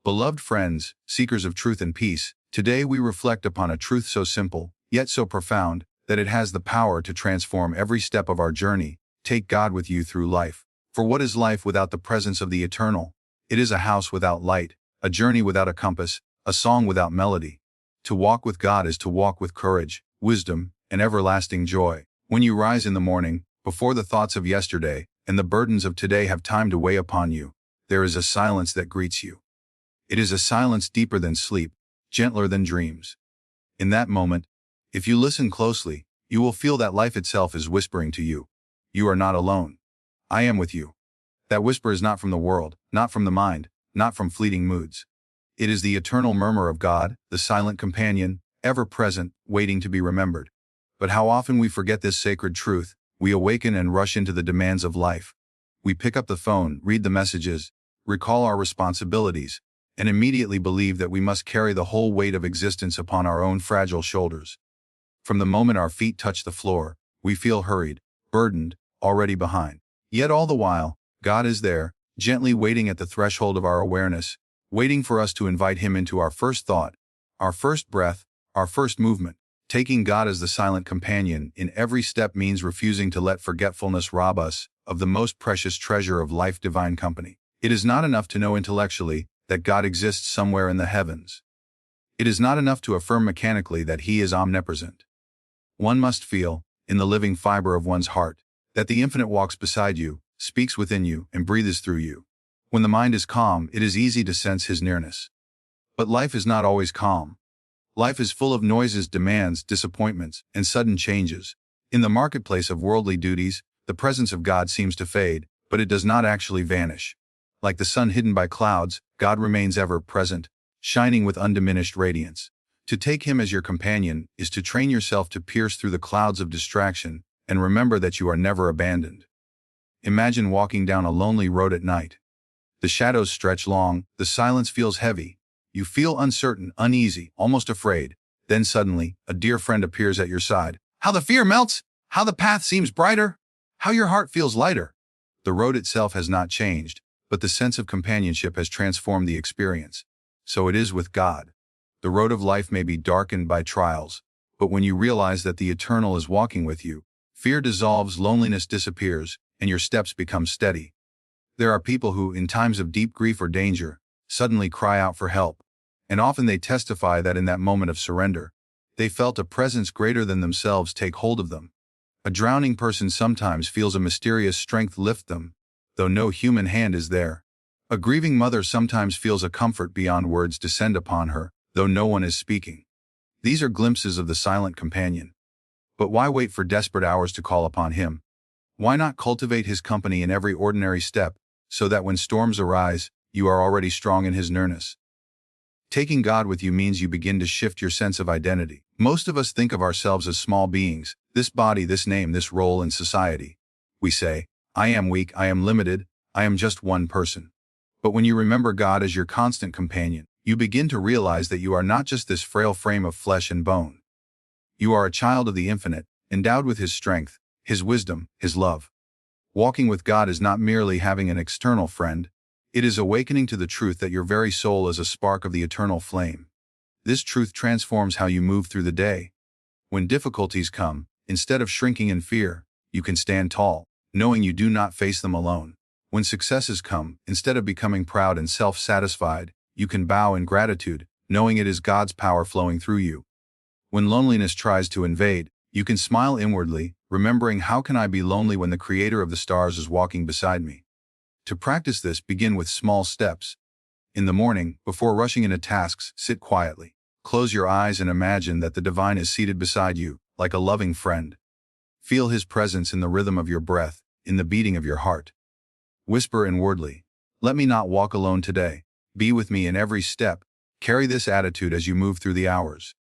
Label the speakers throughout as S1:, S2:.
S1: Beloved friends, seekers of truth and peace, today we reflect upon a truth so simple, yet so profound, that it has the power to transform every step of our journey. Take God with you through life. For what is life without the presence of the eternal? It is a house without light, a journey without a compass, a song without melody. To walk with God is to walk with courage, wisdom, and everlasting joy. When you rise in the morning, before the thoughts of yesterday and the burdens of today have time to weigh upon you, there is a silence that greets you. It is a silence deeper than sleep, gentler than dreams. In that moment, if you listen closely, you will feel that life itself is whispering to you. You are not alone. I am with you. That whisper is not from the world, not from the mind, not from fleeting moods. It is the eternal murmur of God, the silent companion, ever present, waiting to be remembered. But how often we forget this sacred truth. We awaken and rush into the demands of life. We pick up the phone, read the messages, recall our responsibilities, and immediately believe that we must carry the whole weight of existence upon our own fragile shoulders. From the moment our feet touch the floor, we feel hurried, burdened, already behind. Yet all the while, God is there, gently waiting at the threshold of our awareness, waiting for us to invite Him into our first thought, our first breath, our first movement. Taking God as the silent companion in every step means refusing to let forgetfulness rob us of the most precious treasure of life, divine company. It is not enough to know intellectually that God exists somewhere in the heavens. It is not enough to affirm mechanically that He is omnipresent. One must feel, in the living fiber of one's heart, that the infinite walks beside you, speaks within you, and breathes through you. When the mind is calm, it is easy to sense His nearness. But life is not always calm. Life is full of noises, demands, disappointments, and sudden changes. In the marketplace of worldly duties, the presence of God seems to fade, but it does not actually vanish. Like the sun hidden by clouds, God remains ever present, shining with undiminished radiance. To take Him as your companion is to train yourself to pierce through the clouds of distraction and remember that you are never abandoned. Imagine walking down a lonely road at night. The shadows stretch long, the silence feels heavy. You feel uncertain, uneasy, almost afraid. Then suddenly, a dear friend appears at your side. How the fear melts! How the path seems brighter! How your heart feels lighter! The road itself has not changed, but the sense of companionship has transformed the experience. So it is with God. The road of life may be darkened by trials, but when you realize that the Eternal is walking with you, fear dissolves, loneliness disappears, and your steps become steady. There are people who, in times of deep grief or danger, suddenly cry out for help, and often they testify that in that moment of surrender, they felt a presence greater than themselves take hold of them. A drowning person sometimes feels a mysterious strength lift them, though no human hand is there. A grieving mother sometimes feels a comfort beyond words descend upon her, though no one is speaking. These are glimpses of the silent companion. But why wait for desperate hours to call upon Him? Why not cultivate His company in every ordinary step, so that when storms arise, you are already strong in His nearness? Taking God with you means you begin to shift your sense of identity. Most of us think of ourselves as small beings, this body, this name, this role in society. We say, I am weak, I am limited, I am just one person. But when you remember God as your constant companion, you begin to realize that you are not just this frail frame of flesh and bone. You are a child of the infinite, endowed with His strength, His wisdom, His love. Walking with God is not merely having an external friend. It is awakening to the truth that your very soul is a spark of the eternal flame. This truth transforms how you move through the day. When difficulties come, instead of shrinking in fear, you can stand tall, knowing you do not face them alone. When successes come, instead of becoming proud and self-satisfied, you can bow in gratitude, knowing it is God's power flowing through you. When loneliness tries to invade, you can smile inwardly, remembering how can I be lonely when the Creator of the stars is walking beside me. To practice this, begin with small steps. In the morning, before rushing into tasks, sit quietly. Close your eyes and imagine that the divine is seated beside you, like a loving friend. Feel His presence in the rhythm of your breath, in the beating of your heart. Whisper inwardly, let me not walk alone today. Be with me in every step. Carry this attitude as you move through the hours.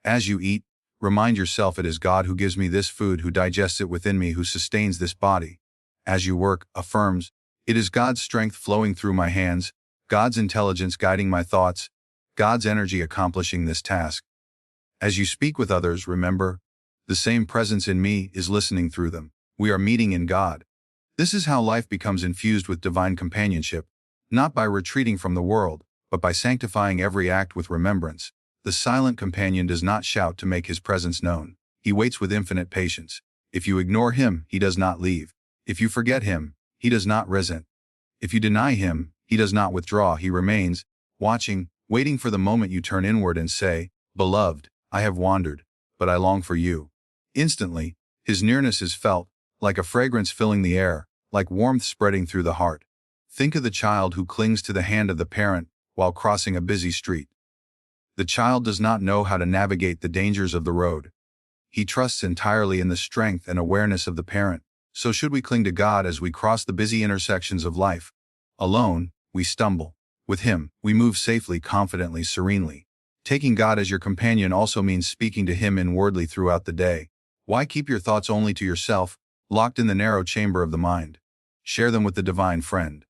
S1: As you eat, remind yourself it is God who gives me this food, who digests it within me, who sustains this body. As you work, affirms, it is God's strength flowing through my hands, God's intelligence guiding my thoughts, God's energy accomplishing this task. As you speak with others, remember, the same presence in me is listening through them. We are meeting in God. This is how life becomes infused with divine companionship, not by retreating from the world, but by sanctifying every act with remembrance. The silent companion does not shout to make his presence known. He waits with infinite patience. If you ignore him, he does not leave. If you forget him, he does not resent. If you deny him, he does not withdraw. He remains, watching, waiting for the moment you turn inward and say, "Beloved, I have wandered, but I long for you." Instantly, his nearness is felt, like a fragrance filling the air, like warmth spreading through the heart. Think of the child who clings to the hand of the parent while crossing a busy street. The child does not know how to navigate the dangers of the road. He trusts entirely in the strength and awareness of the parent. So should we cling to God as we cross the busy intersections of life? Alone, we stumble. With him, we move safely, confidently, serenely. Taking God as your companion also means speaking to him inwardly throughout the day. Why keep your thoughts only to yourself, locked in the narrow chamber of the mind? Share them with the divine friend.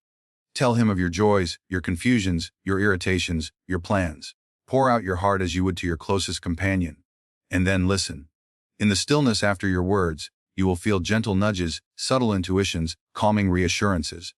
S1: Tell him of your joys, your confusions, your irritations, your plans. Pour out your heart as you would to your closest companion. And then listen. In the stillness after your words, you will feel gentle nudges, subtle intuitions, calming reassurances.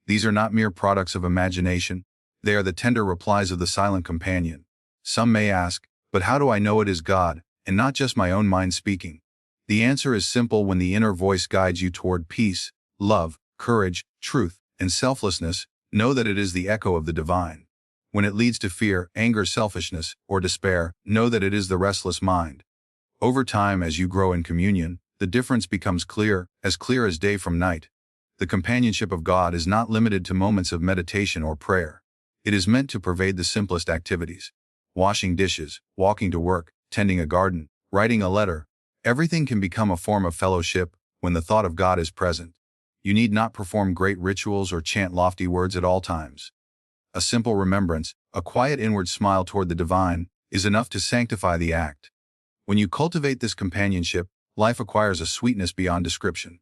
S1: These are not mere products of imagination. They are the tender replies of the silent companion. Some may ask, but how do I know it is God, and not just my own mind speaking? The answer is simple: when the inner voice guides you toward peace, love, courage, truth, and selflessness, know that it is the echo of the divine. When it leads to fear, anger, selfishness, or despair, know that it is the restless mind. Over time, as you grow in communion, the difference becomes clear as day from night. The companionship of God is not limited to moments of meditation or prayer. It is meant to pervade the simplest activities. Washing dishes, walking to work, tending a garden, writing a letter. Everything can become a form of fellowship when the thought of God is present. You need not perform great rituals or chant lofty words at all times. A simple remembrance, a quiet inward smile toward the divine, is enough to sanctify the act. When you cultivate this companionship, life acquires a sweetness beyond description.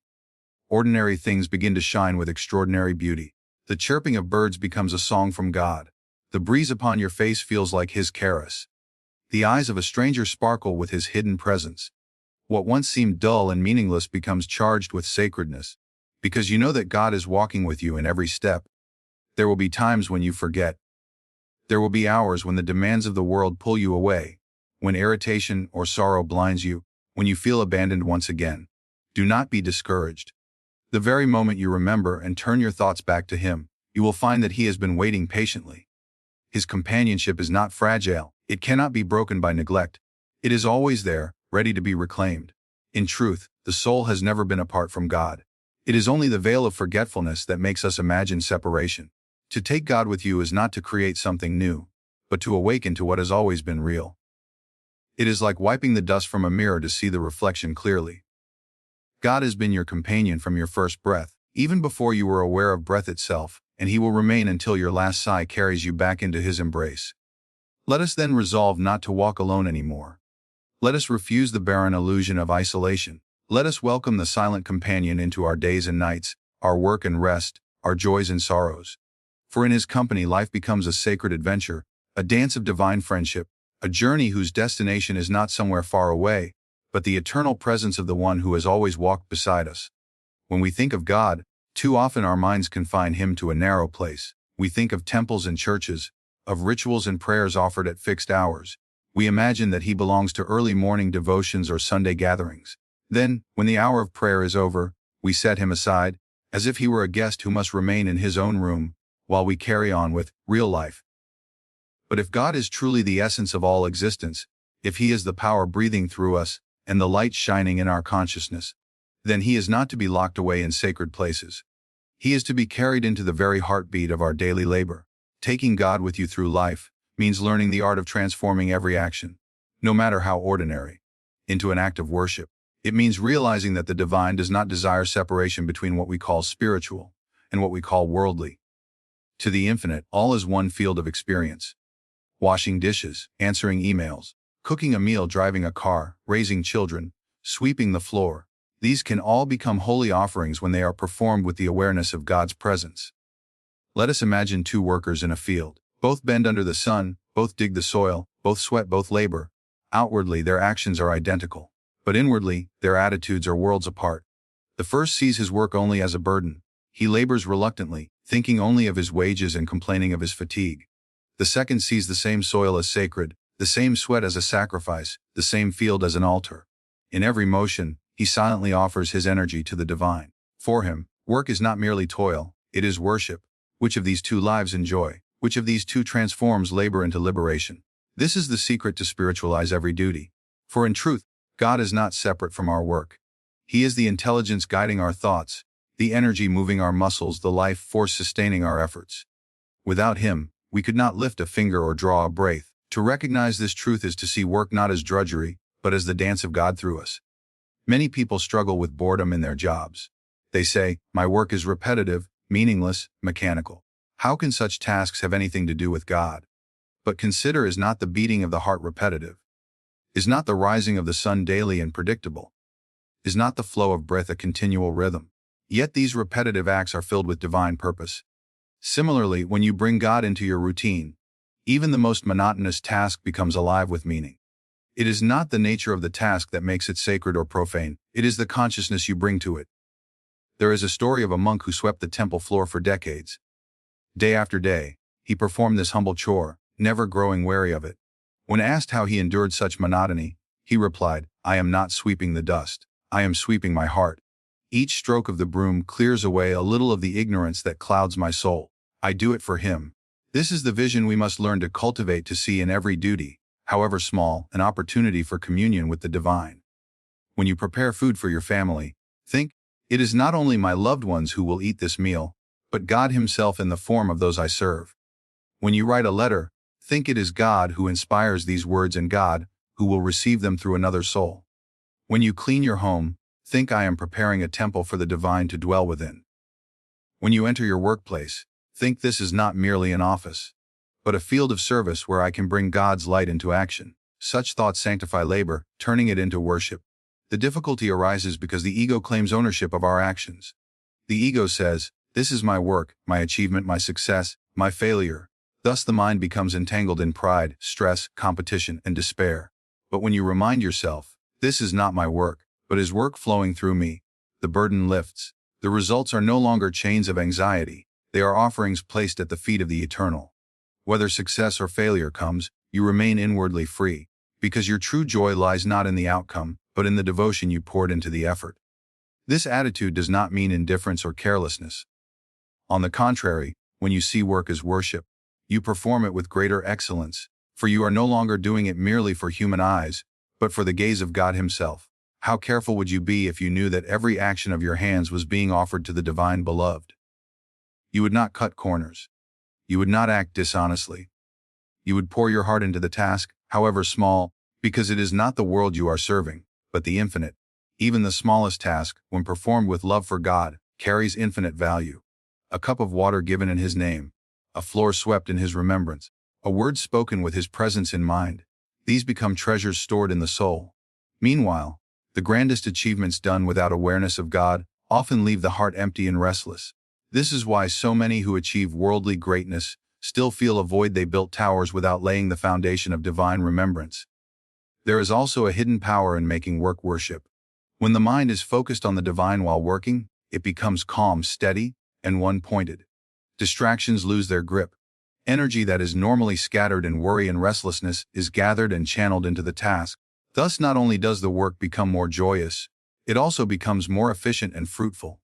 S1: Ordinary things begin to shine with extraordinary beauty. The chirping of birds becomes a song from God. The breeze upon your face feels like his caress. The eyes of a stranger sparkle with his hidden presence. What once seemed dull and meaningless becomes charged with sacredness, because you know that God is walking with you in every step. There will be times when you forget. There will be hours when the demands of the world pull you away, when irritation or sorrow blinds you, when you feel abandoned once again. Do not be discouraged. The very moment you remember and turn your thoughts back to him, you will find that he has been waiting patiently. His companionship is not fragile. It cannot be broken by neglect. It is always there, ready to be reclaimed. In truth, the soul has never been apart from God. It is only the veil of forgetfulness that makes us imagine separation. To take God with you is not to create something new, but to awaken to what has always been real. It is like wiping the dust from a mirror to see the reflection clearly. God has been your companion from your first breath, even before you were aware of breath itself, and he will remain until your last sigh carries you back into his embrace. Let us then resolve not to walk alone anymore. Let us refuse the barren illusion of isolation. Let us welcome the silent companion into our days and nights, our work and rest, our joys and sorrows. For in his company life becomes a sacred adventure, a dance of divine friendship, a journey whose destination is not somewhere far away, but the eternal presence of the one who has always walked beside us. When we think of God, too often our minds confine him to a narrow place. We think of temples and churches, of rituals and prayers offered at fixed hours. We imagine that he belongs to early morning devotions or Sunday gatherings. Then, when the hour of prayer is over, we set him aside, as if he were a guest who must remain in his own room, while we carry on with real life. But if God is truly the essence of all existence, if he is the power breathing through us, and the light shining in our consciousness, then he is not to be locked away in sacred places. He is to be carried into the very heartbeat of our daily labor. Taking God with you through life means learning the art of transforming every action, no matter how ordinary, into an act of worship. It means realizing that the divine does not desire separation between what we call spiritual and what we call worldly. To the infinite, all is one field of experience. Washing dishes, answering emails, cooking a meal, driving a car, raising children, sweeping the floor. These can all become holy offerings when they are performed with the awareness of God's presence. Let us imagine two workers in a field. Both bend under the sun, both dig the soil, both sweat, both labor. Outwardly, their actions are identical, but inwardly, their attitudes are worlds apart. The first sees his work only as a burden. He labors reluctantly, thinking only of his wages and complaining of his fatigue. The second sees the same soil as sacred, the same sweat as a sacrifice, the same field as an altar. In every motion, he silently offers his energy to the divine. For him, work is not merely toil, it is worship. Which of these two lives enjoy? Which of these two transforms labor into liberation? This is the secret to spiritualize every duty. For in truth, God is not separate from our work. He is the intelligence guiding our thoughts, the energy moving our muscles, the life force sustaining our efforts. Without him, we could not lift a finger or draw a breath. To recognize this truth is to see work not as drudgery, but as the dance of God through us. Many people struggle with boredom in their jobs. They say, "My work is repetitive, meaningless, mechanical. How can such tasks have anything to do with God?" But consider, is not the beating of the heart repetitive? Is not the rising of the sun daily and predictable? Is not the flow of breath a continual rhythm? Yet these repetitive acts are filled with divine purpose. Similarly, when you bring God into your routine, even the most monotonous task becomes alive with meaning. It is not the nature of the task that makes it sacred or profane, it is the consciousness you bring to it. There is a story of a monk who swept the temple floor for decades. Day after day, he performed this humble chore, never growing weary of it. When asked how he endured such monotony, he replied, "I am not sweeping the dust, I am sweeping my heart. Each stroke of the broom clears away a little of the ignorance that clouds my soul. I do it for him." This is the vision we must learn to cultivate, to see in every duty, however small, an opportunity for communion with the divine. When you prepare food for your family, think, "It is not only my loved ones who will eat this meal, but God himself in the form of those I serve." When you write a letter, think, "It is God who inspires these words and God who will receive them through another soul." When you clean your home, think, "I am preparing a temple for the divine to dwell within." When you enter your workplace, think, "This is not merely an office, but a field of service where I can bring God's light into action." Such thoughts sanctify labor, turning it into worship. The difficulty arises because the ego claims ownership of our actions. The ego says, "This is my work, my achievement, my success, my failure." Thus the mind becomes entangled in pride, stress, competition, and despair. But when you remind yourself, "This is not my work, but his work flowing through me," the burden lifts. The results are no longer chains of anxiety, they are offerings placed at the feet of the eternal. Whether success or failure comes, you remain inwardly free, because your true joy lies not in the outcome, but in the devotion you poured into the effort. This attitude does not mean indifference or carelessness. On the contrary, when you see work as worship, you perform it with greater excellence, for you are no longer doing it merely for human eyes, but for the gaze of God himself. How careful would you be if you knew that every action of your hands was being offered to the divine beloved? You would not cut corners. You would not act dishonestly. You would pour your heart into the task, however small, because it is not the world you are serving, but the infinite. Even the smallest task, when performed with love for God, carries infinite value. A cup of water given in his name, a floor swept in his remembrance, a word spoken with his presence in mind. These become treasures stored in the soul. Meanwhile, the grandest achievements done without awareness of God often leave the heart empty and restless. This is why so many who achieve worldly greatness still feel a void. They built towers without laying the foundation of divine remembrance. There is also a hidden power in making work worship. When the mind is focused on the divine while working, it becomes calm, steady, and one-pointed. Distractions lose their grip. Energy that is normally scattered in worry and restlessness is gathered and channeled into the task. Thus, not only does the work become more joyous, it also becomes more efficient and fruitful.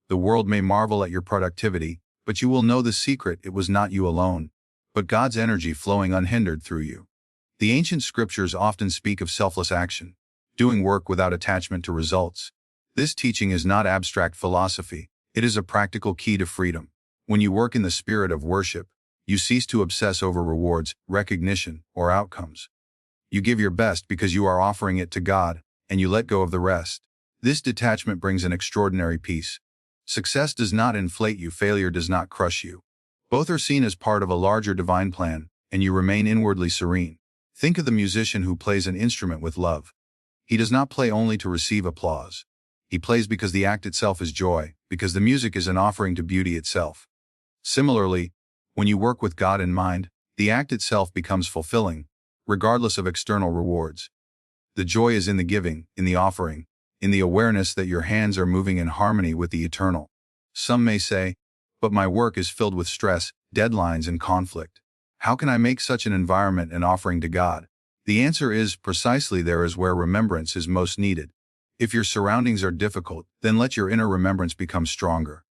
S1: The world may marvel at your productivity, but you will know the secret: it was not you alone, but God's energy flowing unhindered through you. The ancient scriptures often speak of selfless action, doing work without attachment to results. This teaching is not abstract philosophy, it is a practical key to freedom. When you work in the spirit of worship, you cease to obsess over rewards, recognition, or outcomes. You give your best because you are offering it to God, and you let go of the rest. This detachment brings an extraordinary peace. Success does not inflate you, failure does not crush you. Both are seen as part of a larger divine plan, and you remain inwardly serene. Think of the musician who plays an instrument with love. He does not play only to receive applause. He plays because the act itself is joy, because the music is an offering to beauty itself. Similarly, when you work with God in mind, the act itself becomes fulfilling, regardless of external rewards. The joy is in the giving, in the offering, in the awareness that your hands are moving in harmony with the eternal. Some may say, "But my work is filled with stress, deadlines, and conflict. How can I make such an environment an offering to God? The answer is precisely there is where remembrance is most needed. If your surroundings are difficult, then let your inner remembrance become stronger.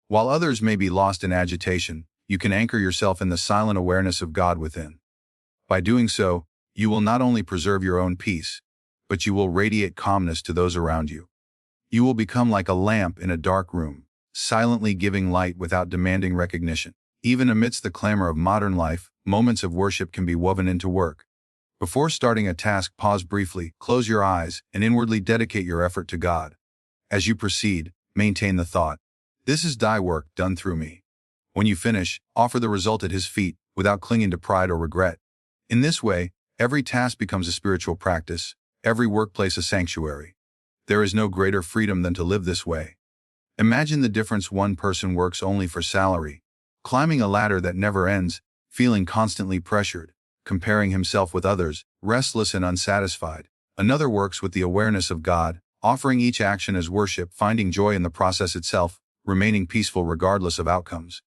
S1: While others may be lost in agitation, you can anchor yourself in the silent awareness of God within. By doing so, you will not only preserve your own peace, but you will radiate calmness to those around you. You will become like a lamp in a dark room, silently giving light without demanding recognition. Even amidst the clamor of modern life, moments of worship can be woven into work. Before starting a task, pause briefly, close your eyes, and inwardly dedicate your effort to God. As you proceed, maintain the thought, "This is thy work done through me." When you finish, offer the result at His feet, without clinging to pride or regret. In this way, every task becomes a spiritual practice, every workplace a sanctuary. There is no greater freedom than to live this way. Imagine the difference. One person works only for salary, climbing a ladder that never ends, feeling constantly pressured, comparing himself with others, restless and unsatisfied. Another works with the awareness of God, offering each action as worship, finding joy in the process itself, remaining peaceful regardless of outcomes.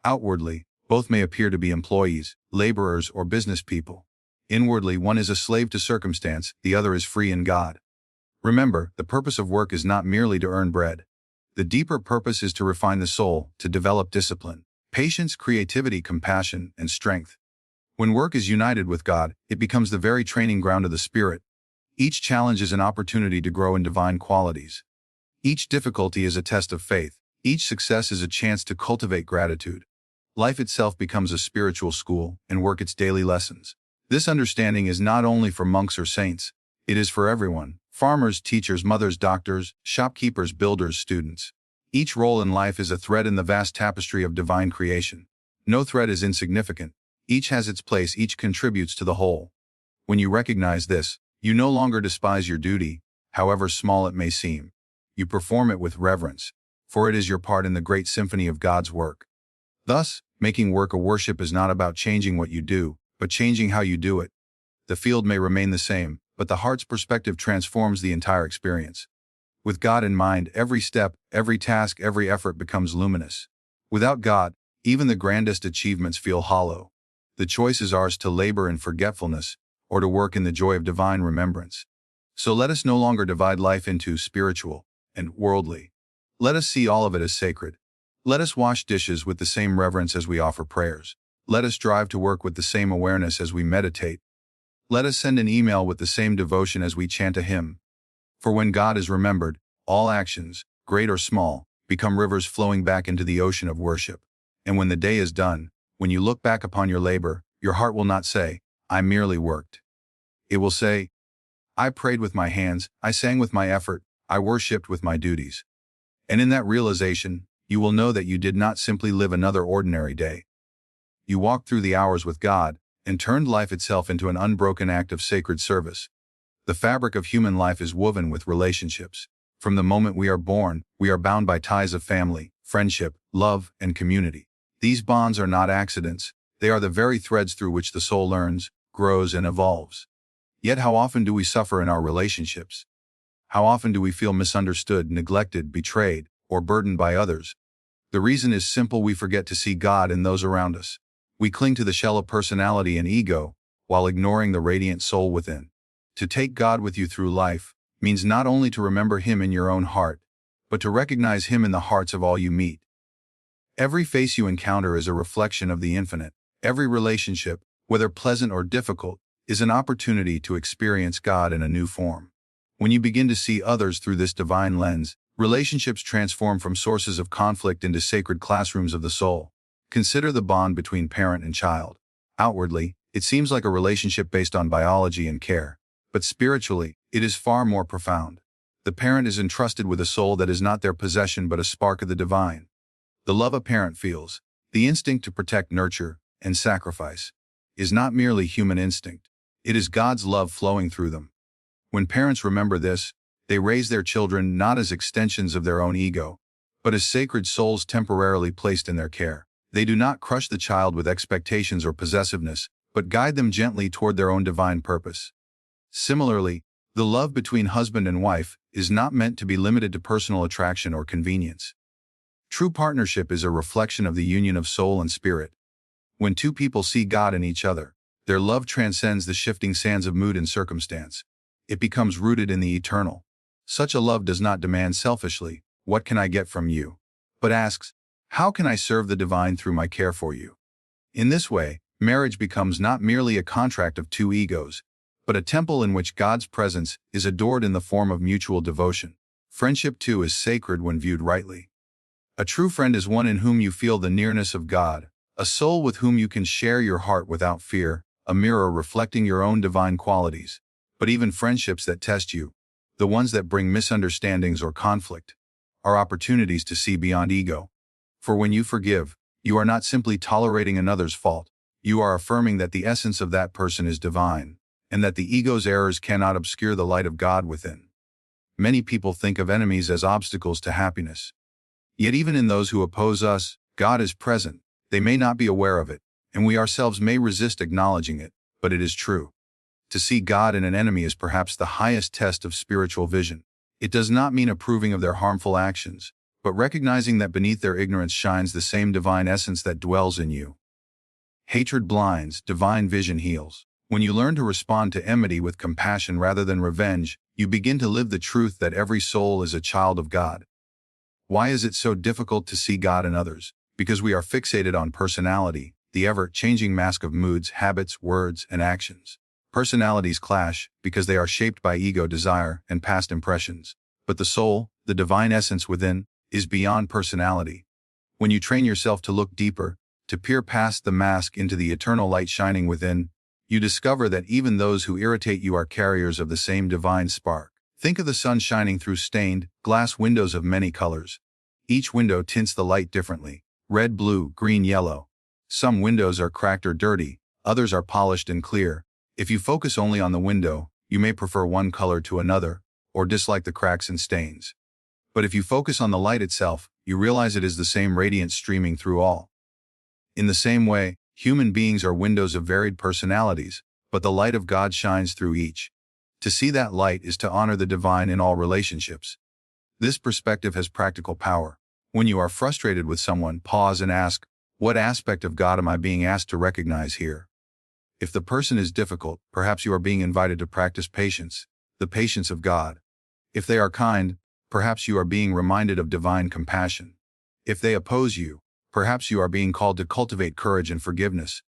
S1: Outwardly, both may appear to be employees, laborers, or business people. Inwardly, one is a slave to circumstance, the other is free in God. Remember, the purpose of work is not merely to earn bread. The deeper purpose is to refine the soul, to develop discipline, patience, creativity, compassion, and strength. When work is united with God, it becomes the very training ground of the Spirit. Each challenge is an opportunity to grow in divine qualities. Each difficulty is a test of faith. Each success is a chance to cultivate gratitude. Life itself becomes a spiritual school, and work its daily lessons. This understanding is not only for monks or saints, it is for everyone: farmers, teachers, mothers, doctors, shopkeepers, builders, students. Each role in life is a thread in the vast tapestry of divine creation. No thread is insignificant. Each has its place, each contributes to the whole. When you recognize this, you no longer despise your duty, however small it may seem. You perform it with reverence, for it is your part in the great symphony of God's work. Thus, making work a worship is not about changing what you do, but changing how you do it. The field may remain the same, but the heart's perspective transforms the entire experience. With God in mind, every step, every task, every effort becomes luminous. Without God, even the grandest achievements feel hollow. The choice is ours to labor in forgetfulness, or to work in the joy of divine remembrance. So let us no longer divide life into spiritual and worldly. Let us see all of it as sacred. Let us wash dishes with the same reverence as we offer prayers. Let us drive to work with the same awareness as we meditate. Let us send an email with the same devotion as we chant a hymn. For when God is remembered, all actions, great or small, become rivers flowing back into the ocean of worship. And when the day is done, when you look back upon your labor, your heart will not say, "I merely worked." It will say, "I prayed with my hands, I sang with my effort, I worshipped with my duties." And in that realization, you will know that you did not simply live another ordinary day. You walked through the hours with God, and turned life itself into an unbroken act of sacred service. The fabric of human life is woven with relationships. From the moment we are born, we are bound by ties of family, friendship, love, and community. These bonds are not accidents, they are the very threads through which the soul learns, grows, and evolves. Yet how often do we suffer in our relationships? How often do we feel misunderstood, neglected, betrayed, or burdened by others? The reason is simple: we forget to see God in those around us. We cling to the shell of personality and ego, while ignoring the radiant soul within. To take God with you through life means not only to remember Him in your own heart, but to recognize Him in the hearts of all you meet. Every face you encounter is a reflection of the infinite. Every relationship, whether pleasant or difficult, is an opportunity to experience God in a new form. When you begin to see others through this divine lens, relationships transform from sources of conflict into sacred classrooms of the soul. Consider the bond between parent and child. Outwardly, it seems like a relationship based on biology and care, but spiritually, it is far more profound. The parent is entrusted with a soul that is not their possession but a spark of the divine. The love a parent feels, the instinct to protect, nurture, and sacrifice, is not merely human instinct. It is God's love flowing through them. When parents remember this, they raise their children not as extensions of their own ego, but as sacred souls temporarily placed in their care. They do not crush the child with expectations or possessiveness, but guide them gently toward their own divine purpose. Similarly, the love between husband and wife is not meant to be limited to personal attraction or convenience. True partnership is a reflection of the union of soul and spirit. When two people see God in each other, their love transcends the shifting sands of mood and circumstance. It becomes rooted in the eternal. Such a love does not demand selfishly, "What can I get from you?" but asks, "How can I serve the divine through my care for you?" In this way, marriage becomes not merely a contract of two egos, but a temple in which God's presence is adored in the form of mutual devotion. Friendship, too, is sacred when viewed rightly. A true friend is one in whom you feel the nearness of God, a soul with whom you can share your heart without fear, a mirror reflecting your own divine qualities. But even friendships that test you, the ones that bring misunderstandings or conflict, are opportunities to see beyond ego. For when you forgive, you are not simply tolerating another's fault, you are affirming that the essence of that person is divine, and that the ego's errors cannot obscure the light of God within. Many people think of enemies as obstacles to happiness. Yet even in those who oppose us, God is present. They may not be aware of it, and we ourselves may resist acknowledging it, but it is true. To see God in an enemy is perhaps the highest test of spiritual vision. It does not mean approving of their harmful actions, but recognizing that beneath their ignorance shines the same divine essence that dwells in you. Hatred blinds, divine vision heals. When you learn to respond to enmity with compassion rather than revenge, you begin to live the truth that every soul is a child of God. Why is it so difficult to see God in others? Because we are fixated on personality, the ever-changing mask of moods, habits, words, and actions. Personalities clash because they are shaped by ego, desire, and past impressions. But the soul, the divine essence within, is beyond personality. When you train yourself to look deeper, to peer past the mask into the eternal light shining within, you discover that even those who irritate you are carriers of the same divine spark. Think of the sun shining through stained glass windows of many colors. Each window tints the light differently: red, blue, green, yellow. Some windows are cracked or dirty, others are polished and clear. If you focus only on the window, you may prefer one color to another, or dislike the cracks and stains. But if you focus on the light itself, you realize it is the same radiance streaming through all. In the same way, human beings are windows of varied personalities, but the light of God shines through each. To see that light is to honor the divine in all relationships. This perspective has practical power. When you are frustrated with someone, pause and ask, "What aspect of God am I being asked to recognize here?" If the person is difficult, perhaps you are being invited to practice patience, the patience of God. If they are kind, perhaps you are being reminded of divine compassion. If they oppose you, perhaps you are being called to cultivate courage and forgiveness.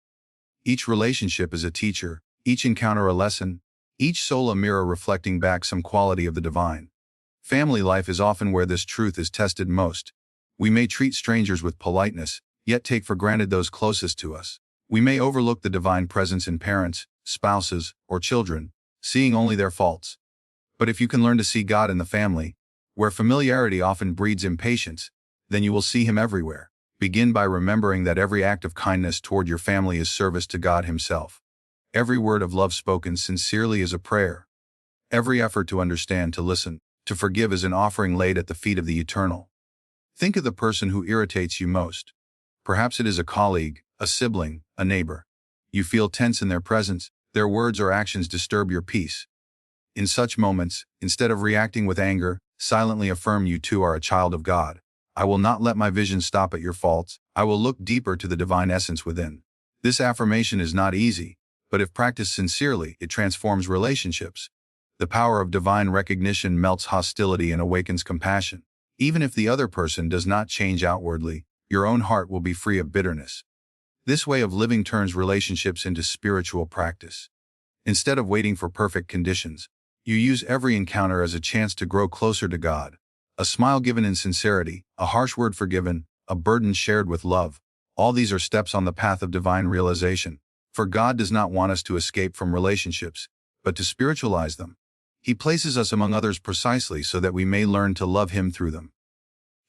S1: Each relationship is a teacher, each encounter a lesson, each soul a mirror reflecting back some quality of the divine. Family life is often where this truth is tested most. We may treat strangers with politeness, yet take for granted those closest to us. We may overlook the divine presence in parents, spouses, or children, seeing only their faults. But if you can learn to see God in the family, where familiarity often breeds impatience, then you will see Him everywhere. Begin by remembering that every act of kindness toward your family is service to God Himself. Every word of love spoken sincerely is a prayer. Every effort to understand, to listen, to forgive is an offering laid at the feet of the Eternal. Think of the person who irritates you most. Perhaps it is a colleague, a sibling, a neighbor. You feel tense in their presence, their words or actions disturb your peace. In such moments, instead of reacting with anger, silently affirm, "You too are a child of God. I will not let my vision stop at your faults. I will look deeper to the divine essence within." This affirmation is not easy, but if practiced sincerely, it transforms relationships. The power of divine recognition melts hostility and awakens compassion. Even if the other person does not change outwardly, your own heart will be free of bitterness. This way of living turns relationships into spiritual practice. Instead of waiting for perfect conditions, you use every encounter as a chance to grow closer to God. A smile given in sincerity, a harsh word forgiven, a burden shared with love. All these are steps on the path of divine realization. For God does not want us to escape from relationships, but to spiritualize them. He places us among others precisely so that we may learn to love Him through them.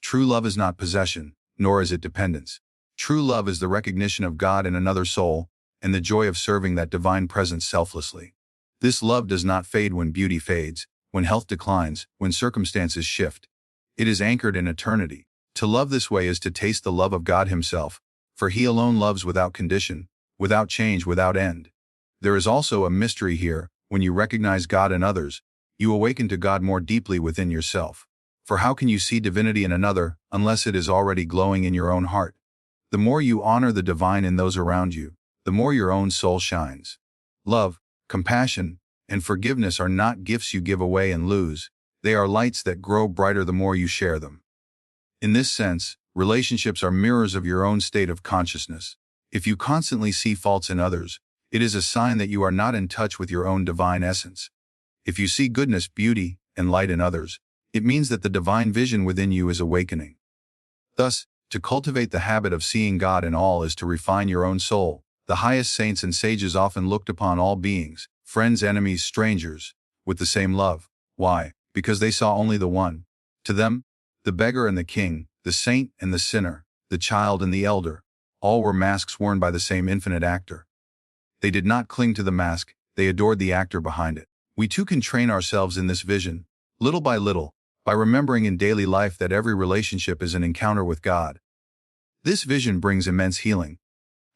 S1: True love is not possession, nor is it dependence. True love is the recognition of God in another soul, and the joy of serving that divine presence selflessly. This love does not fade when beauty fades, when health declines, when circumstances shift. It is anchored in eternity. To love this way is to taste the love of God Himself, for He alone loves without condition, without change, without end. There is also a mystery here. When you recognize God in others, you awaken to God more deeply within yourself. For how can you see divinity in another unless it is already glowing in your own heart? The more you honor the divine in those around you, the more your own soul shines. Love, compassion, and forgiveness are not gifts you give away and lose. They are lights that grow brighter the more you share them. In this sense, relationships are mirrors of your own state of consciousness. If you constantly see faults in others, it is a sign that you are not in touch with your own divine essence. If you see goodness, beauty, and light in others, it means that the divine vision within you is awakening. Thus, to cultivate the habit of seeing God in all is to refine your own soul. The highest saints and sages often looked upon all beings, friends, enemies, strangers, with the same love. Why? Because they saw only the one. To them, the beggar and the king, the saint and the sinner, the child and the elder, all were masks worn by the same infinite actor. They did not cling to the mask, they adored the actor behind it. We too can train ourselves in this vision, little by little, by remembering in daily life that every relationship is an encounter with God. This vision brings immense healing.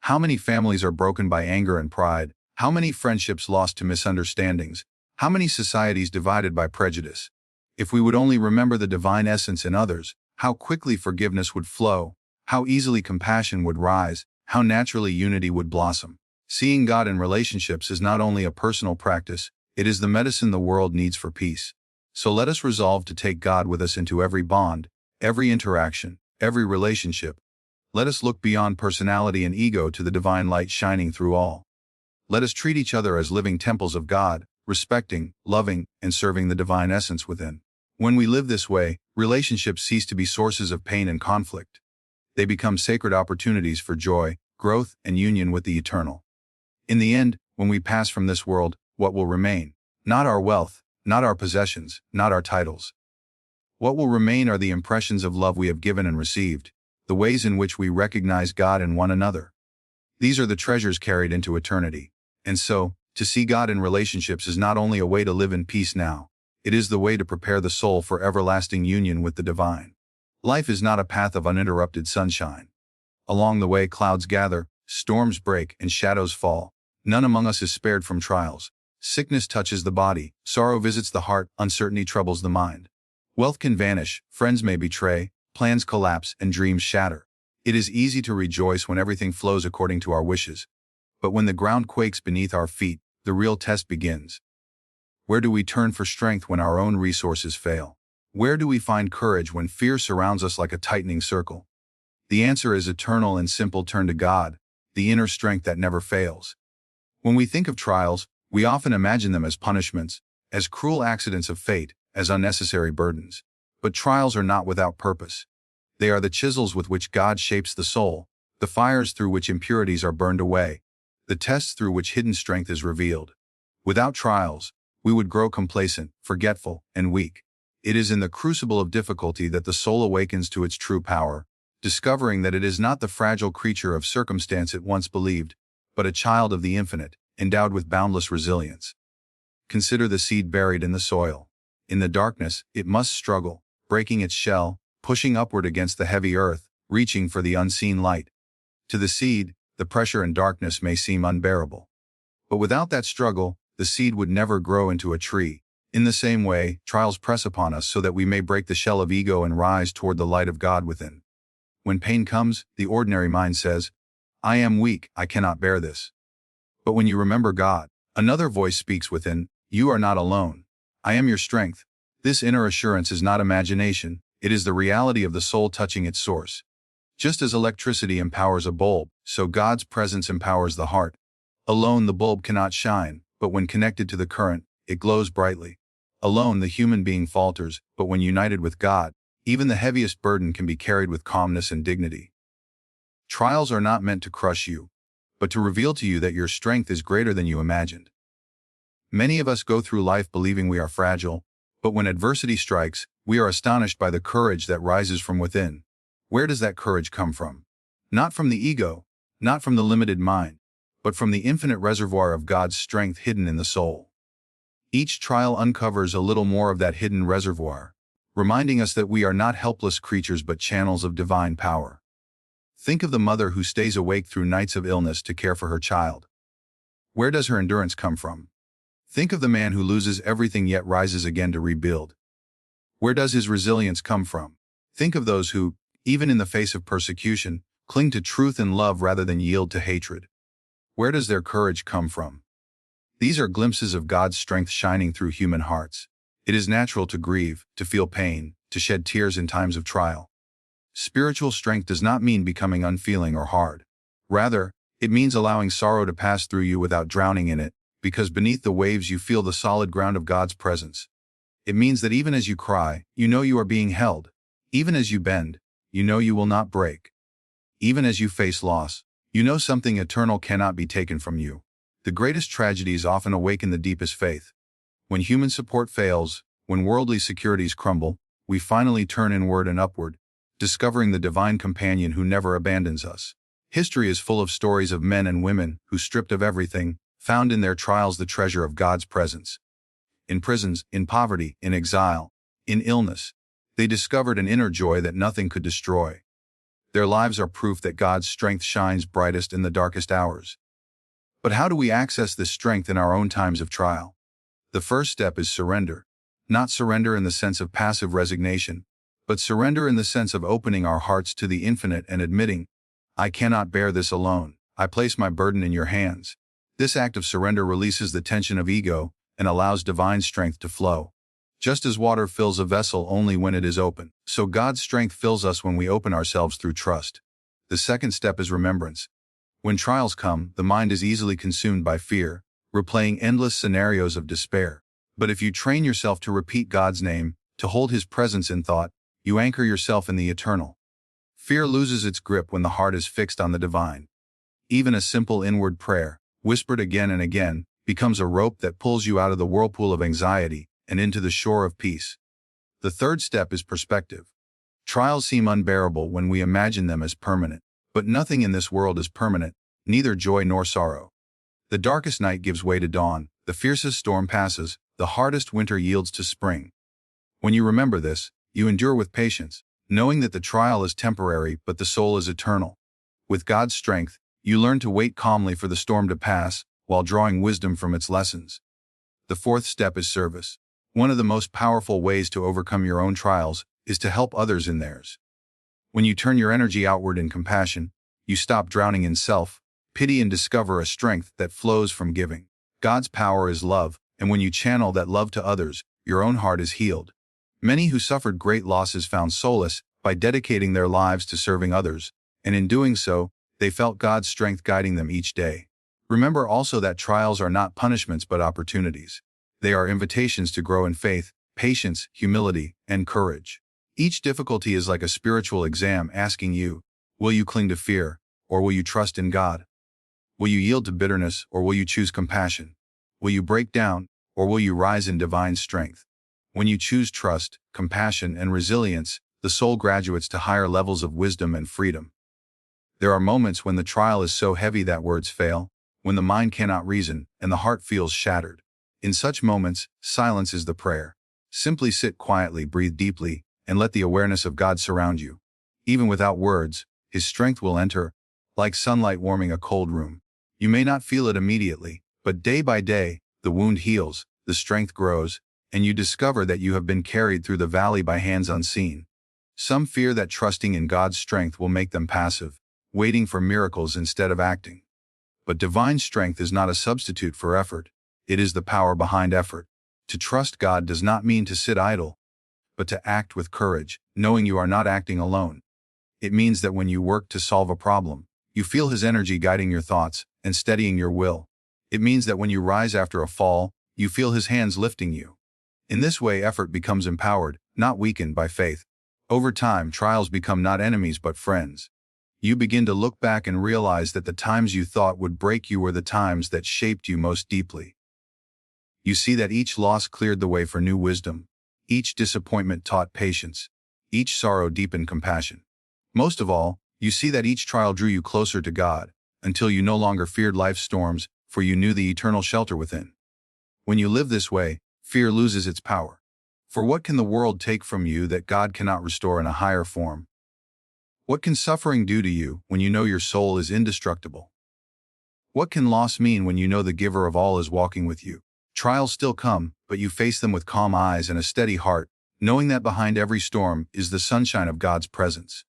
S1: How many families are broken by anger and pride? How many friendships lost to misunderstandings? How many societies divided by prejudice? If we would only remember the divine essence in others, how quickly forgiveness would flow, how easily compassion would rise, how naturally unity would blossom. Seeing God in relationships is not only a personal practice, it is the medicine the world needs for peace. So let us resolve to take God with us into every bond, every interaction, every relationship. Let us look beyond personality and ego to the divine light shining through all. Let us treat each other as living temples of God, respecting, loving, and serving the divine essence within. When we live this way, relationships cease to be sources of pain and conflict. They become sacred opportunities for joy, growth, and union with the eternal. In the end, when we pass from this world, what will remain? Not our wealth, not our possessions, not our titles. What will remain are the impressions of love we have given and received, the ways in which we recognize God in one another. These are the treasures carried into eternity. And so, to see God in relationships is not only a way to live in peace now, it is the way to prepare the soul for everlasting union with the divine. Life is not a path of uninterrupted sunshine. Along the way, clouds gather, storms break, and shadows fall. None among us is spared from trials. Sickness touches the body, sorrow visits the heart, uncertainty troubles the mind. Wealth can vanish, friends may betray, plans collapse, and dreams shatter. It is easy to rejoice when everything flows according to our wishes. But when the ground quakes beneath our feet, the real test begins. Where do we turn for strength when our own resources fail? Where do we find courage when fear surrounds us like a tightening circle? The answer is eternal and simple: turn to God, the inner strength that never fails. When we think of trials, we often imagine them as punishments, as cruel accidents of fate, as unnecessary burdens. But trials are not without purpose. They are the chisels with which God shapes the soul, the fires through which impurities are burned away, the tests through which hidden strength is revealed. Without trials, we would grow complacent, forgetful, and weak. It is in the crucible of difficulty that the soul awakens to its true power, discovering that it is not the fragile creature of circumstance it once believed, but a child of the infinite, endowed with boundless resilience. Consider the seed buried in the soil. In the darkness, it must struggle, breaking its shell, pushing upward against the heavy earth, reaching for the unseen light. To the seed, the pressure and darkness may seem unbearable. But without that struggle, the seed would never grow into a tree. In the same way, trials press upon us so that we may break the shell of ego and rise toward the light of God within. When pain comes, the ordinary mind says, "I am weak, I cannot bear this." But when you remember God, another voice speaks within, "You are not alone. I am your strength." This inner assurance is not imagination, it is the reality of the soul touching its source. Just as electricity empowers a bulb, so God's presence empowers the heart. Alone the bulb cannot shine, but when connected to the current, it glows brightly. Alone the human being falters, but when united with God, even the heaviest burden can be carried with calmness and dignity. Trials are not meant to crush you, but to reveal to you that your strength is greater than you imagined. Many of us go through life believing we are fragile, but when adversity strikes, we are astonished by the courage that rises from within. Where does that courage come from? Not from the ego, not from the limited mind, but from the infinite reservoir of God's strength hidden in the soul. Each trial uncovers a little more of that hidden reservoir, reminding us that we are not helpless creatures but channels of divine power. Think of the mother who stays awake through nights of illness to care for her child. Where does her endurance come from? Think of the man who loses everything yet rises again to rebuild. Where does his resilience come from? Think of those who, even in the face of persecution, cling to truth and love rather than yield to hatred. Where does their courage come from? These are glimpses of God's strength shining through human hearts. It is natural to grieve, to feel pain, to shed tears in times of trial. Spiritual strength does not mean becoming unfeeling or hard. Rather, it means allowing sorrow to pass through you without drowning in it, because beneath the waves you feel the solid ground of God's presence. It means that even as you cry, you know you are being held. Even as you bend, you know you will not break. Even as you face loss, you know something eternal cannot be taken from you. The greatest tragedies often awaken the deepest faith. When human support fails, when worldly securities crumble, we finally turn inward and upward, discovering the divine companion who never abandons us. History is full of stories of men and women who, stripped of everything, found in their trials the treasure of God's presence. In prisons, in poverty, in exile, in illness, they discovered an inner joy that nothing could destroy. Their lives are proof that God's strength shines brightest in the darkest hours. But how do we access this strength in our own times of trial? The first step is surrender. Not surrender in the sense of passive resignation, but surrender in the sense of opening our hearts to the infinite and admitting, I cannot bear this alone. I place my burden in your hands. This act of surrender releases the tension of ego and allows divine strength to flow. Just as water fills a vessel only when it is open, so God's strength fills us when we open ourselves through trust. The second step is remembrance. When trials come, the mind is easily consumed by fear, replaying endless scenarios of despair. But if you train yourself to repeat God's name, to hold His presence in thought, you anchor yourself in the eternal. Fear loses its grip when the heart is fixed on the divine. Even a simple inward prayer, whispered again and again, becomes a rope that pulls you out of the whirlpool of anxiety and into the shore of peace. The third step is perspective. Trials seem unbearable when we imagine them as permanent, but nothing in this world is permanent, neither joy nor sorrow. The darkest night gives way to dawn, the fiercest storm passes, the hardest winter yields to spring. When you remember this, you endure with patience, knowing that the trial is temporary but the soul is eternal. With God's strength, you learn to wait calmly for the storm to pass, while drawing wisdom from its lessons. The fourth step is service. One of the most powerful ways to overcome your own trials is to help others in theirs. When you turn your energy outward in compassion, you stop drowning in self-pity and discover a strength that flows from giving. God's power is love, and when you channel that love to others, your own heart is healed. Many who suffered great losses found solace by dedicating their lives to serving others, and in doing so, they felt God's strength guiding them each day. Remember also that trials are not punishments but opportunities. They are invitations to grow in faith, patience, humility, and courage. Each difficulty is like a spiritual exam asking you, will you cling to fear, or will you trust in God? Will you yield to bitterness, or will you choose compassion? Will you break down, or will you rise in divine strength? When you choose trust, compassion, and resilience, the soul graduates to higher levels of wisdom and freedom. There are moments when the trial is so heavy that words fail, when the mind cannot reason, and the heart feels shattered. In such moments, silence is the prayer. Simply sit quietly, breathe deeply, and let the awareness of God surround you. Even without words, His strength will enter, like sunlight warming a cold room. You may not feel it immediately, but day by day, the wound heals, the strength grows, and you discover that you have been carried through the valley by hands unseen. Some fear that trusting in God's strength will make them passive, waiting for miracles instead of acting. But divine strength is not a substitute for effort. It is the power behind effort. To trust God does not mean to sit idle, but to act with courage, knowing you are not acting alone. It means that when you work to solve a problem, you feel His energy guiding your thoughts and steadying your will. It means that when you rise after a fall, you feel His hands lifting you. In this way, effort becomes empowered, not weakened by faith. Over time, trials become not enemies but friends. You begin to look back and realize that the times you thought would break you were the times that shaped you most deeply. You see that each loss cleared the way for new wisdom. Each disappointment taught patience. Each sorrow deepened compassion. Most of all, you see that each trial drew you closer to God, until you no longer feared life's storms, for you knew the eternal shelter within. When you live this way, fear loses its power. For what can the world take from you that God cannot restore in a higher form? What can suffering do to you when you know your soul is indestructible? What can loss mean when you know the giver of all is walking with you? Trials still come, but you face them with calm eyes and a steady heart, knowing that behind every storm is the sunshine of God's presence.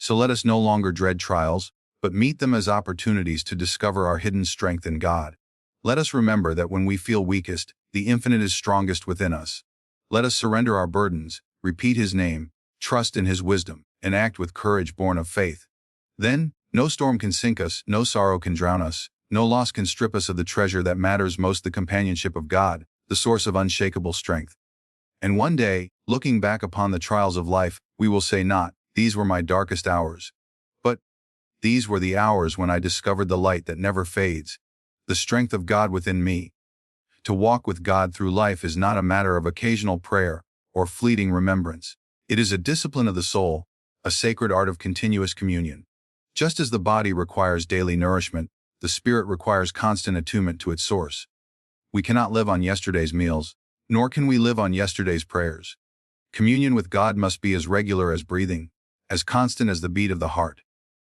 S1: So let us no longer dread trials, but meet them as opportunities to discover our hidden strength in God. Let us remember that when we feel weakest, the infinite is strongest within us. Let us surrender our burdens, repeat His name, trust in His wisdom, and act with courage born of faith. Then, no storm can sink us, no sorrow can drown us, no loss can strip us of the treasure that matters most, the companionship of God, the source of unshakable strength. And one day, looking back upon the trials of life, we will say not, "These were my darkest hours," but, "These were the hours when I discovered the light that never fades, the strength of God within me." To walk with God through life is not a matter of occasional prayer or fleeting remembrance. It is a discipline of the soul, a sacred art of continuous communion. Just as the body requires daily nourishment, the spirit requires constant attunement to its source. We cannot live on yesterday's meals, nor can we live on yesterday's prayers. Communion with God must be as regular as breathing, as constant as the beat of the heart.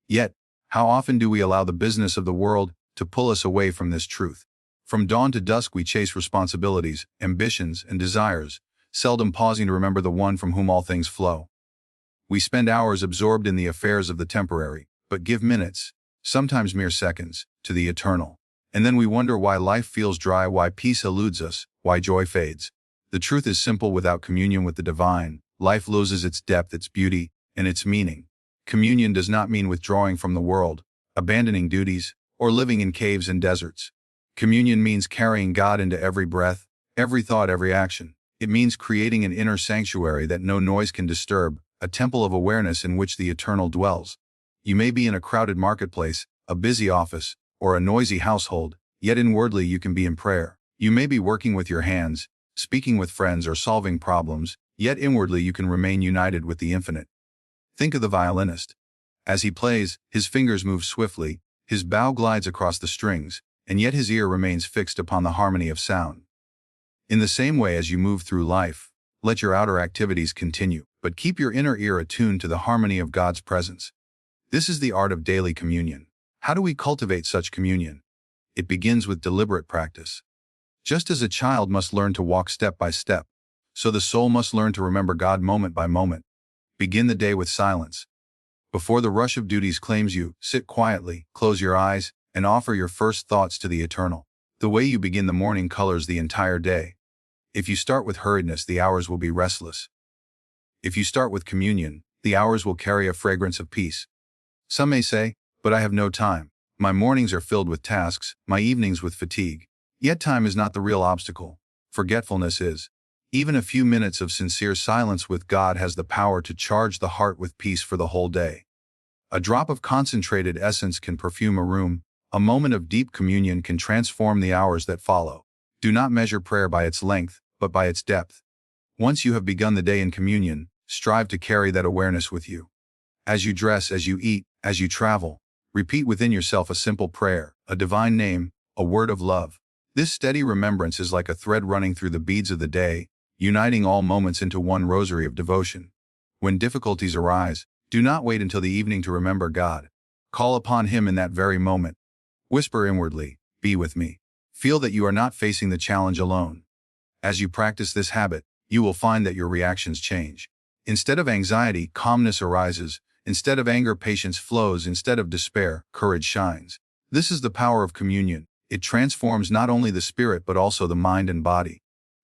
S1: Yet, how often do we allow the business of the world to pull us away from this truth? From dawn to dusk we chase responsibilities, ambitions, and desires, seldom pausing to remember the one from whom all things flow. We spend hours absorbed in the affairs of the temporary, but give minutes, sometimes mere seconds, to the eternal. And then we wonder why life feels dry, why peace eludes us, why joy fades. The truth is simple: without communion with the divine, life loses its depth, its beauty, and its meaning. Communion does not mean withdrawing from the world, abandoning duties, or living in caves and deserts. Communion means carrying God into every breath, every thought, every action. It means creating an inner sanctuary that no noise can disturb, a temple of awareness in which the eternal dwells. You may be in a crowded marketplace, a busy office, or a noisy household, yet inwardly you can be in prayer. You may be working with your hands, speaking with friends, or solving problems, yet inwardly you can remain united with the infinite. Think of the violinist. As he plays, his fingers move swiftly, his bow glides across the strings, and yet his ear remains fixed upon the harmony of sound. In the same way, as you move through life, let your outer activities continue, but keep your inner ear attuned to the harmony of God's presence. This is the art of daily communion. How do we cultivate such communion? It begins with deliberate practice. Just as a child must learn to walk step by step, so the soul must learn to remember God moment by moment. Begin the day with silence. Before the rush of duties claims you, sit quietly, close your eyes, and offer your first thoughts to the eternal. The way you begin the morning colors the entire day. If you start with hurriedness, the hours will be restless. If you start with communion, the hours will carry a fragrance of peace. Some may say, "But I have no time. My mornings are filled with tasks, my evenings with fatigue." Yet time is not the real obstacle. Forgetfulness is. Even a few minutes of sincere silence with God has the power to charge the heart with peace for the whole day. A drop of concentrated essence can perfume a room. A moment of deep communion can transform the hours that follow. Do not measure prayer by its length, but by its depth. Once you have begun the day in communion, strive to carry that awareness with you. As you dress, as you eat, as you travel, repeat within yourself a simple prayer, a divine name, a word of love. This steady remembrance is like a thread running through the beads of the day, uniting all moments into one rosary of devotion. When difficulties arise, do not wait until the evening to remember God. Call upon Him in that very moment. Whisper inwardly, "Be with me." Feel that you are not facing the challenge alone. As you practice this habit, you will find that your reactions change. Instead of anxiety, calmness arises. Instead of anger, patience flows. Instead of despair, courage shines. This is the power of communion. It transforms not only the spirit but also the mind and body.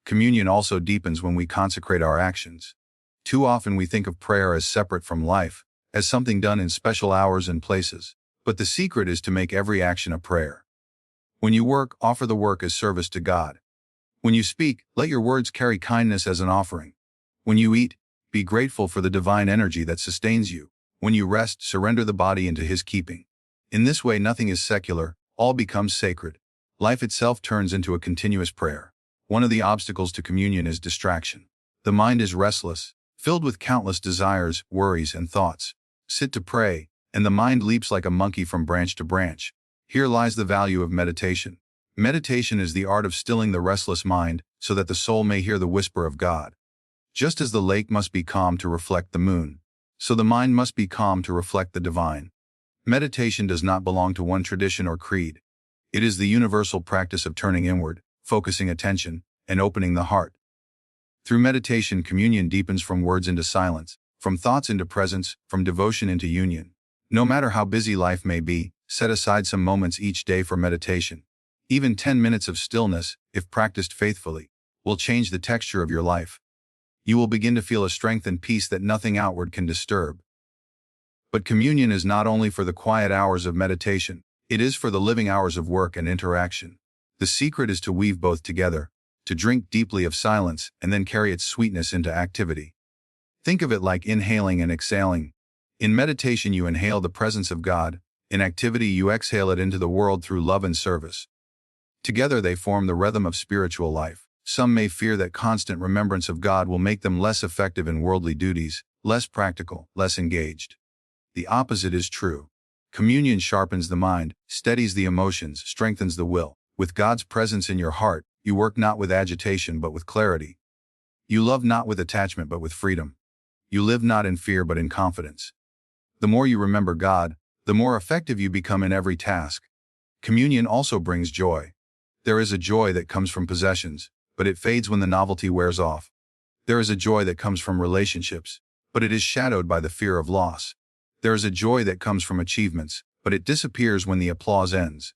S1: Communion also deepens when we consecrate our actions. Too often we think of prayer as separate from life, as something done in special hours and places. But the secret is to make every action a prayer. When you work, offer the work as service to God. When you speak, let your words carry kindness as an offering. When you eat, be grateful for the divine energy that sustains you. When you rest, surrender the body into His keeping. In this way, nothing is secular, all becomes sacred. Life itself turns into a continuous prayer. One of the obstacles to communion is distraction. The mind is restless, filled with countless desires, worries, and thoughts. Sit to pray, and the mind leaps like a monkey from branch to branch. Here lies the value of meditation. Meditation is the art of stilling the restless mind so that the soul may hear the whisper of God. Just as the lake must be calm to reflect the moon, so the mind must be calm to reflect the divine. Meditation does not belong to one tradition or creed. It is the universal practice of turning inward, focusing attention, and opening the heart. Through meditation, communion deepens from words into silence, From thoughts into presence, from devotion into union. No matter how busy life may be, set aside some moments each day for meditation. Even 10 minutes of stillness, if practiced faithfully, will change the texture of your life. You will begin to feel a strength and peace that nothing outward can disturb. But communion is not only for the quiet hours of meditation, it is for the living hours of work and interaction. The secret is to weave both together, to drink deeply of silence and then carry its sweetness into activity. Think of it like inhaling and exhaling. In meditation you inhale the presence of God, in activity you exhale it into the world through love and service. Together they form the rhythm of spiritual life. Some may fear that constant remembrance of God will make them less effective in worldly duties, less practical, less engaged. The opposite is true. Communion sharpens the mind, steadies the emotions, strengthens the will. With God's presence in your heart, you work not with agitation but with clarity. You love not with attachment but with freedom. You live not in fear but in confidence. The more you remember God, the more effective you become in every task. Communion also brings joy. There is a joy that comes from possessions, but it fades when the novelty wears off. There is a joy that comes from relationships, but it is shadowed by the fear of loss. There is a joy that comes from achievements, but it disappears when the applause ends.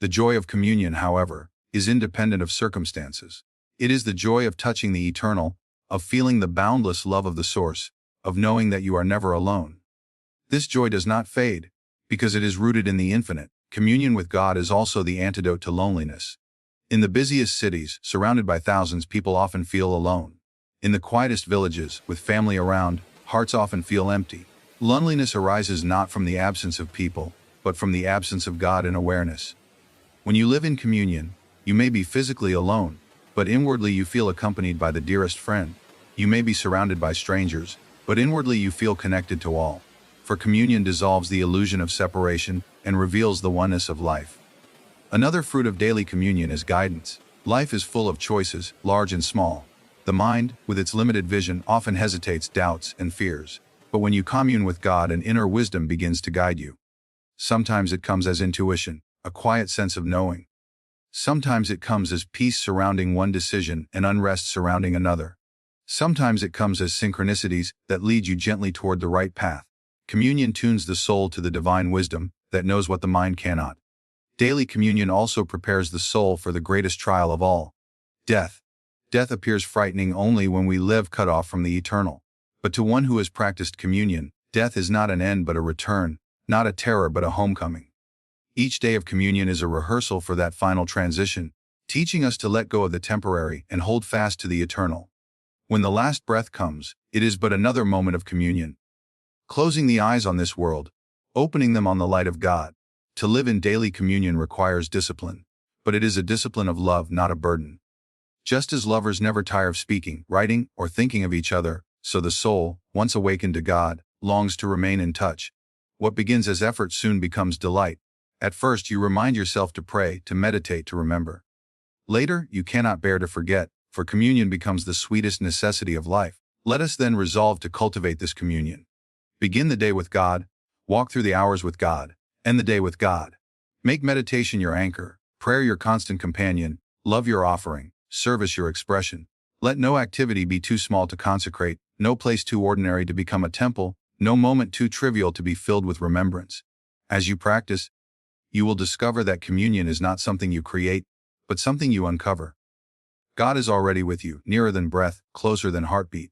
S1: The joy of communion, however, is independent of circumstances. It is the joy of touching the eternal, of feeling the boundless love of the source, of knowing that you are never alone. This joy does not fade, because it is rooted in the infinite. Communion with God is also the antidote to loneliness. In the busiest cities, surrounded by thousands, people often feel alone. In the quietest villages, with family around, hearts often feel empty. Loneliness arises not from the absence of people, but from the absence of God in awareness. When you live in communion, you may be physically alone, but inwardly you feel accompanied by the dearest friend. You may be surrounded by strangers, but inwardly you feel connected to all. For communion dissolves the illusion of separation and reveals the oneness of life. Another fruit of daily communion is guidance. Life is full of choices, large and small. The mind, with its limited vision, often hesitates, doubts, and fears. But when you commune with God, an inner wisdom begins to guide you. Sometimes it comes as intuition, a quiet sense of knowing. Sometimes it comes as peace surrounding one decision and unrest surrounding another. Sometimes it comes as synchronicities that lead you gently toward the right path. Communion tunes the soul to the divine wisdom that knows what the mind cannot. Daily communion also prepares the soul for the greatest trial of all, death. Death appears frightening only when we live cut off from the eternal. But to one who has practiced communion, death is not an end but a return, not a terror but a homecoming. Each day of communion is a rehearsal for that final transition, teaching us to let go of the temporary and hold fast to the eternal. When the last breath comes, it is but another moment of communion. Closing the eyes on this world, opening them on the light of God. To live in daily communion requires discipline, but it is a discipline of love, not a burden. Just as lovers never tire of speaking, writing, or thinking of each other, so the soul, once awakened to God, longs to remain in touch. What begins as effort soon becomes delight. At first you remind yourself to pray, to meditate, to remember. Later, you cannot bear to forget, for communion becomes the sweetest necessity of life. Let us then resolve to cultivate this communion. Begin the day with God, walk through the hours with God, end the day with God. Make meditation your anchor, prayer your constant companion, love your offering, service your expression. Let no activity be too small to consecrate, no place too ordinary to become a temple, no moment too trivial to be filled with remembrance. As you practice, you will discover that communion is not something you create, but something you uncover. God is already with you, nearer than breath, closer than heartbeat.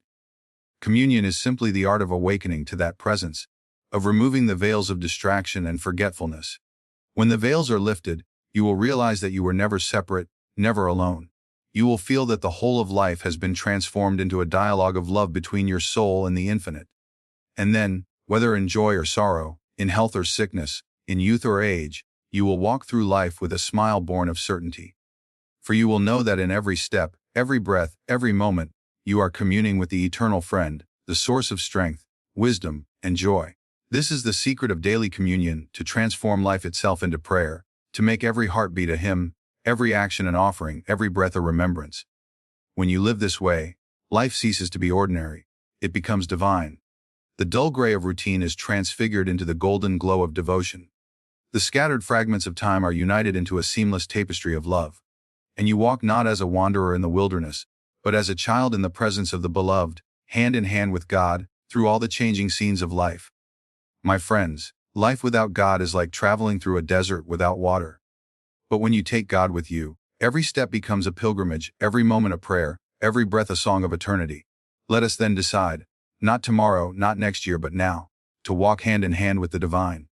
S1: Communion is simply the art of awakening to that presence, of removing the veils of distraction and forgetfulness. When the veils are lifted, you will realize that you were never separate, never alone. You will feel that the whole of life has been transformed into a dialogue of love between your soul and the infinite. And then, whether in joy or sorrow, in health or sickness, in youth or age, you will walk through life with a smile born of certainty. For you will know that in every step, every breath, every moment, you are communing with the eternal friend, the source of strength, wisdom, and joy. This is the secret of daily communion, to transform life itself into prayer, to make every heartbeat a hymn, every action an offering, every breath a remembrance. When you live this way, life ceases to be ordinary. It becomes divine. The dull gray of routine is transfigured into the golden glow of devotion. The scattered fragments of time are united into a seamless tapestry of love. And you walk not as a wanderer in the wilderness, but as a child in the presence of the beloved, hand in hand with God, through all the changing scenes of life. My friends, life without God is like traveling through a desert without water. But when you take God with you, every step becomes a pilgrimage, every moment a prayer, every breath a song of eternity. Let us then decide, not tomorrow, not next year, but now, to walk hand in hand with the divine,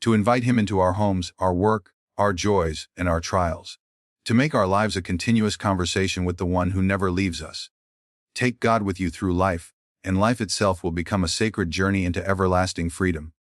S1: to invite Him into our homes, our work, our joys, and our trials, to make our lives a continuous conversation with the one who never leaves us. Take God with you through life, and life itself will become a sacred journey into everlasting freedom.